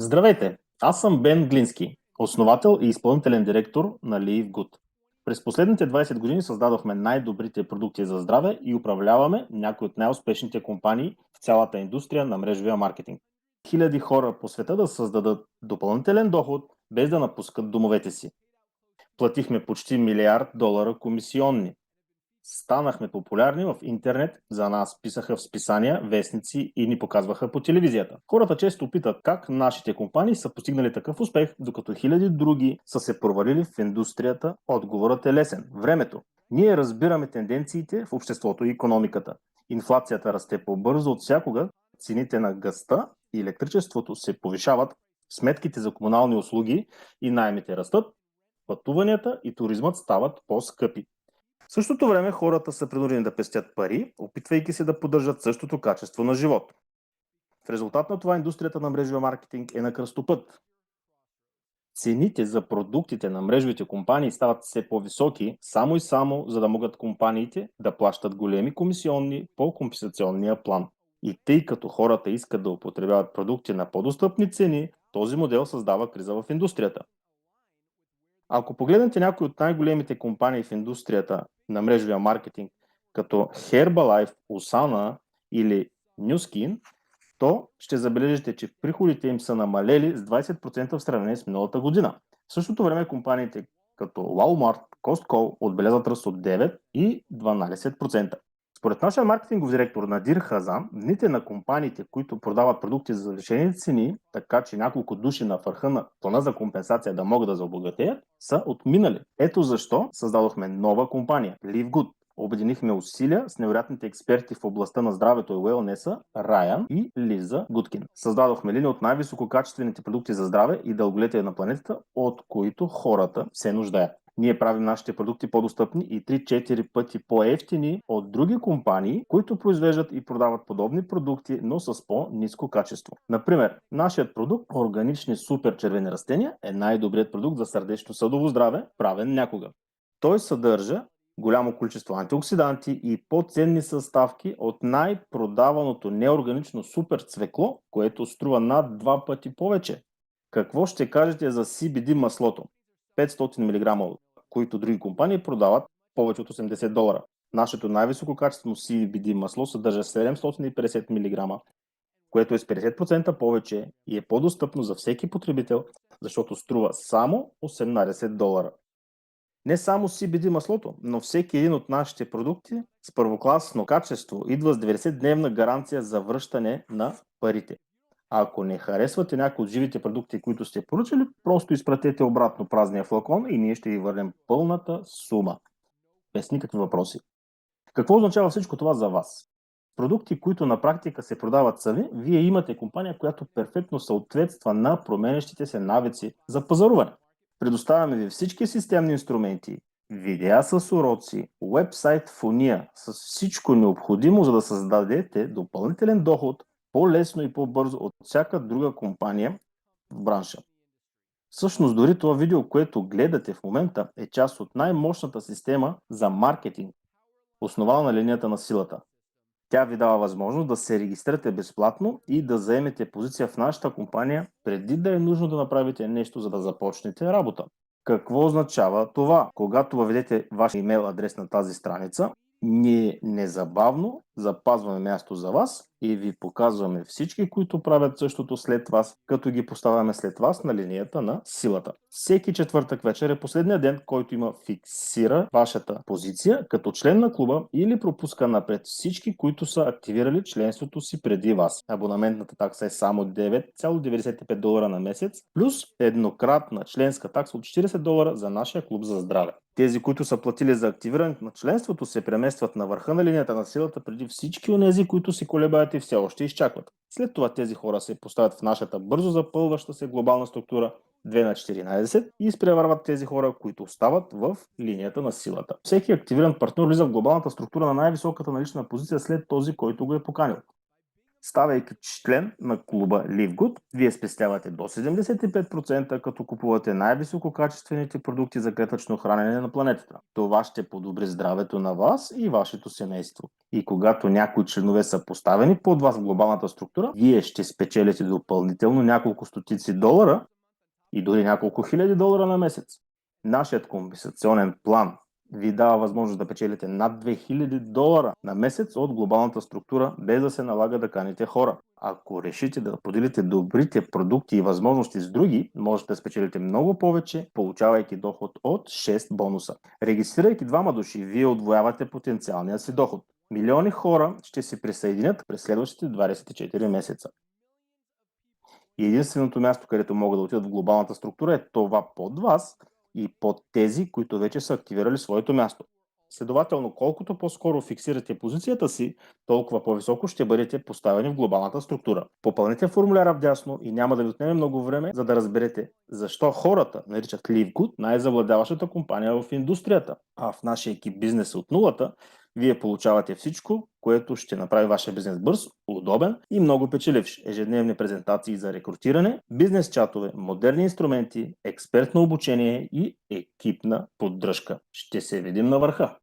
Здравейте! Аз съм Бен Глински, основател и изпълнителен директор на LiveGood. През последните 20 години създадохме най-добрите продукти за здраве и управляваме някои от най-успешните компании в цялата индустрия на мрежовия маркетинг. Хиляди хора по света да създадат допълнителен доход без да напускат домовете си. Платихме почти милиард долара комисионни. Станахме популярни в интернет, за нас писаха в списания, вестници и ни показваха по телевизията. Хората често питат как нашите компании са постигнали такъв успех, докато хиляди други са се провалили в индустрията. Отговорът е лесен – времето. Ние разбираме тенденциите в обществото и икономиката. Инфлацията расте по-бързо от всякога, цените на газта и електричеството се повишават, сметките за комунални услуги и наемите растат, пътуванията и туризмът стават по-скъпи. В същото време хората са принудени да пестят пари, опитвайки се да поддържат същото качество на живот. В резултат на това индустрията на мрежовия маркетинг е на кръстопът. Цените за продуктите на мрежовите компании стават все по-високи, само и само, за да могат компаниите да плащат големи комисионни по компенсационния план. И тъй като хората искат да употребяват продукти на по-достъпни цени, този модел създава криза в индустрията. Ако погледнете някои от най-големите компании в индустрията на мрежовия маркетинг, като Herbalife, Usana или Nu Skin, то ще забележите, че приходите им са намалели с 20% в сравнение с миналата година. В същото време компаниите като Walmart, Costco отбелязват ръст от 9 и 12%. Според нашия маркетингов директор Надир Хазан, дните на компаниите, които продават продукти за завишени цени, така че няколко души на върха на плана за компенсация да могат да заобогатеят, са отминали. Ето защо създадохме нова компания – LiveGood. Обединихме усилия с невероятните експерти в областта на здравето и уелнеса Райан и Лиза Гудкин. Създадохме линия от най-висококачествените продукти за здраве и дълголетие на планетата, от които хората се нуждаят. Ние правим нашите продукти по-достъпни и 3-4 пъти по-евтини от други компании, които произвеждат и продават подобни продукти, но с по-ниско качество. Например, нашият продукт органични супер червени растения е най-добрият продукт за сърдечно-съдово здраве, правен някога. Той съдържа голямо количество антиоксиданти и по-ценни съставки от най-продаваното неорганично супер цвекло, което струва над 2 пъти повече. Какво ще кажете за CBD маслото? 500 мг, които други компании продават повече от $80. Нашето най-високо качествено CBD масло съдържа 750 мг, което е с 50% повече и е по-достъпно за всеки потребител, защото струва само $18. Не само CBD маслото, но всеки един от нашите продукти с първокласно качество идва с 90-дневна гаранция за връщане на парите. А ако не харесвате някои от живите продукти, които сте поръчали, просто изпратете обратно празния флакон и ние ще ви върнем пълната сума. Без никакви въпроси. Какво означава всичко това за вас? Продукти, които на практика се продават сами, вие имате компания, която перфектно съответства на променящите се навици за пазаруване. Предоставяме ви всички системни инструменти, видеа с уроци, уебсайт в уния, с всичко необходимо, за да създадете допълнителен доход по-лесно и по-бързо от всяка друга компания в бранша. Всъщност, дори това видео, което гледате в момента, е част от най-мощната система за маркетинг, основана на линията на силата. Тя ви дава възможност да се регистрирате безплатно и да заемете позиция в нашата компания, преди да е нужно да направите нещо, за да започнете работа. Какво означава това? Когато въведете вашия имейл адрес на тази страница, ние незабавно запазваме място за вас и ви показваме всички, които правят същото след вас, като ги поставяме след вас на линията на силата. Всеки четвъртък вечер е последния ден, който има фиксира вашата позиция като член на клуба или пропуска напред всички, които са активирали членството си преди вас. Абонаментната такса е само $9,95 на месец, плюс еднократна членска такса от $40 за нашия клуб за здраве. Тези, които са платили за активирането на членството, се преместват на върха на линията на силата преди всички онези, които си колебаят и все още изчакват. След това тези хора се поставят в нашата бързо запълваща се глобална структура 2 на 14 и изпреварват тези хора, които остават в линията на силата. Всеки активиран партньор влиза в глобалната структура на най-високата налична позиция след този, който го е поканил. Ставайки член на клуба LiveGood, вие спестявате до 75%, като купувате най-висококачествените продукти за клетъчно хранене на планетата. Това ще подобри здравето на вас и вашето семейство. И когато някои членове са поставени под вас в глобалната структура, вие ще спечелите допълнително няколко стотици долара и дори няколко хиляди долара на месец. Нашият компенсационен план ви дава възможност да печелите над 2000 долара на месец от глобалната структура, без да се налага да каните хора. Ако решите да поделите добрите продукти и възможности с други, можете да спечелите много повече, получавайки доход от 6 бонуса. Регистрирайки двама души, вие удвоявате потенциалния си доход. Милиони хора ще се присъединят през следващите 24 месеца. И единственото място, където могат да отидат в глобалната структура е това под вас и под тези, които вече са активирали своето място. Следователно, колкото по-скоро фиксирате позицията си, толкова по-високо ще бъдете поставени в глобалната структура. Попълнете формуляра вдясно и няма да ви отнеме много време, за да разберете защо хората наричат LiveGood най-завладяващата компания в индустрията. А в нашия екип Бизнес от нулата вие получавате всичко, което ще направи вашия бизнес бърз, удобен и много печеливш. Ежедневни презентации за рекрутиране, бизнес чатове, модерни инструменти, експертно обучение и екипна поддръжка. Ще се видим на върха!